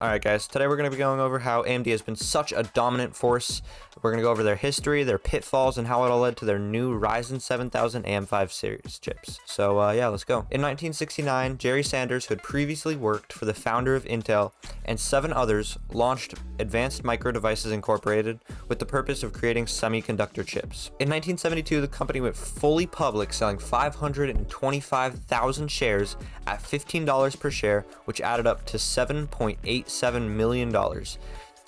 Alright guys, today we're going to be going over how AMD has been such a dominant force. We're going to go over their history, their pitfalls, and how it all led to their new Ryzen 7000 AM5 series chips. So yeah, let's go. In 1969, Jerry Sanders, who had previously worked for the founder of Intel, and 7 others launched Advanced Micro Devices Incorporated with the purpose of creating semiconductor chips. In 1972, the company went fully public, selling 525,000 shares at $15 per share, which added up to $7.87 million.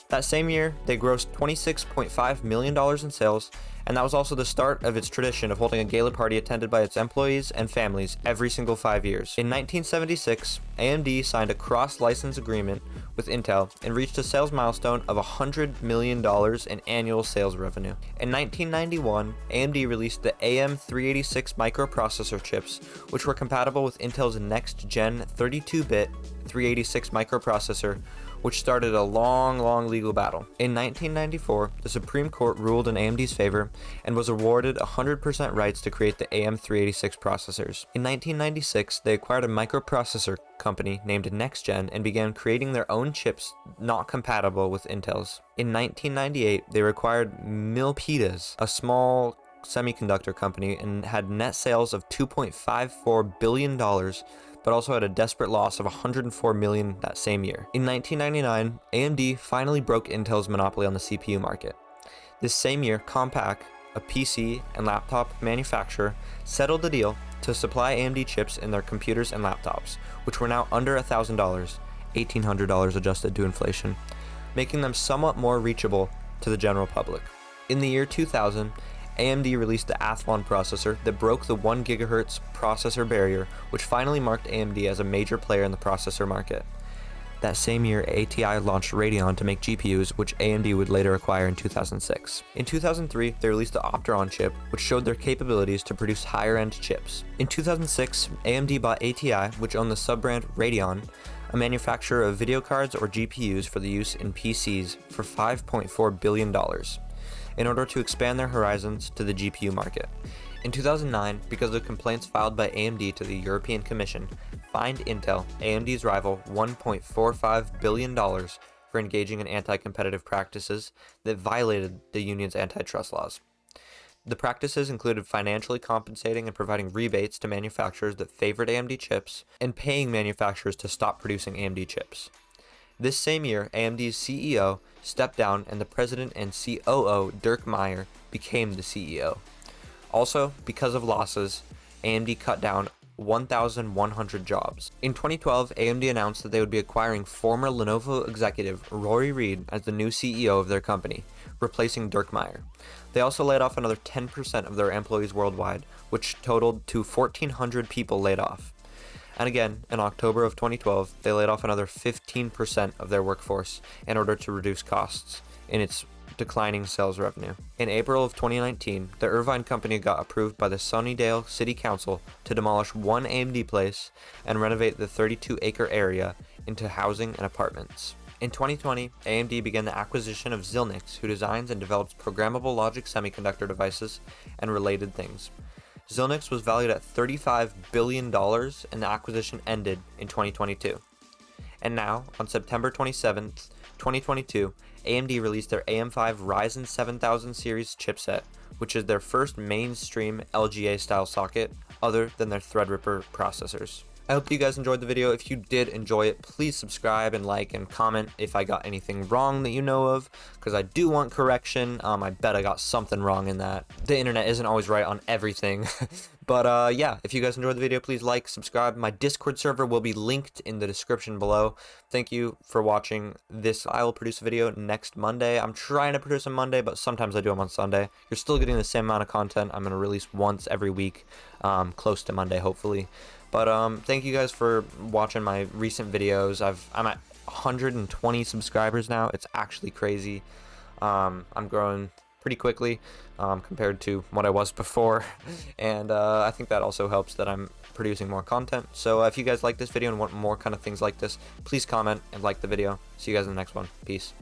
That same year, they grossed $26.5 million in sales, and that was also the start of its tradition of holding a gala party attended by its employees and families every single 5 years. In 1976, AMD signed a cross-license agreement with Intel and reached a sales milestone of $100 million in annual sales revenue. In 1991, AMD released the AM386 microprocessor chips, which were compatible with Intel's next-gen 32-bit 386 microprocessor, which started a long legal battle. In 1994, the Supreme Court ruled in AMD's favor and was awarded 100% rights to create the AM386 processors. In 1996, they acquired a microprocessor company named NextGen and began creating their own chips not compatible with Intel's. In 1998, they acquired Milpitas, a small semiconductor company, and had net sales of $2.54 billion, but also had a desperate loss of $104 million that same year. In 1999, AMD finally broke Intel's monopoly on the CPU market. This same year, Compaq, a PC and laptop manufacturer, settled the deal to supply AMD chips in their computers and laptops, which were now under $1,000, $1,800 adjusted to inflation, making them somewhat more reachable to the general public. In the year 2000, AMD released the Athlon processor that broke the 1 GHz processor barrier, which finally marked AMD as a major player in the processor market. That same year, ATI launched Radeon to make GPUs, which AMD would later acquire in 2006. In 2003, they released the Opteron chip, which showed their capabilities to produce higher-end chips. In 2006, AMD bought ATI, which owned the sub-brand Radeon, a manufacturer of video cards or GPUs for the use in PCs, for $5.4 billion. In order to expand their horizons to the GPU market. In 2009, because of complaints filed by AMD to the European Commission, fined Intel, AMD's rival, $1.45 billion for engaging in anti-competitive practices that violated the union's antitrust laws. The practices included financially compensating and providing rebates to manufacturers that favored AMD chips, and paying manufacturers to stop producing AMD chips. This same year, AMD's CEO stepped down and the president and COO, Dirk Meyer, became the CEO. Also, because of losses, AMD cut down 1,100 jobs. In 2012, AMD announced that they would be acquiring former Lenovo executive Rory Reid as the new CEO of their company, replacing Dirk Meyer. They also laid off another 10% of their employees worldwide, which totaled to 1,400 people laid off. And again, in October of 2012, they laid off another 15% of their workforce in order to reduce costs in its declining sales revenue. In April of 2019, the Irvine company got approved by the Sunnydale City Council to demolish one AMD place and renovate the 32-acre area into housing and apartments. In 2020, AMD began the acquisition of Xilinx, who designs and develops programmable logic semiconductor devices and related things. Xilinx was valued at $35 billion, and the acquisition ended in 2022. And now, on September 27th, 2022, AMD released their AM5 Ryzen 7000 series chipset, which is their first mainstream LGA-style socket other than their Threadripper processors. I hope you guys enjoyed the video. If you did enjoy it, please subscribe and like and comment if I got anything wrong that you know of, because I do want correction. I bet I got something wrong in that. The internet isn't always right on everything. But yeah, if you guys enjoyed the video, please like, subscribe. My Discord server will be linked in the description below. Thank you for watching this. I will produce a video next Monday. I'm trying to produce on Monday, but sometimes I do them on Sunday. You're still getting the same amount of content. I'm going to release once every week, close to Monday, hopefully. But thank you guys for watching my recent videos. I'm at 120 subscribers now. It's actually crazy. I'm growing pretty quickly compared to what I was before, and I think that also helps that I'm producing more content. So if you guys like this video and want more kind of things like this, please comment and like the video. See you guys in the next one. Peace.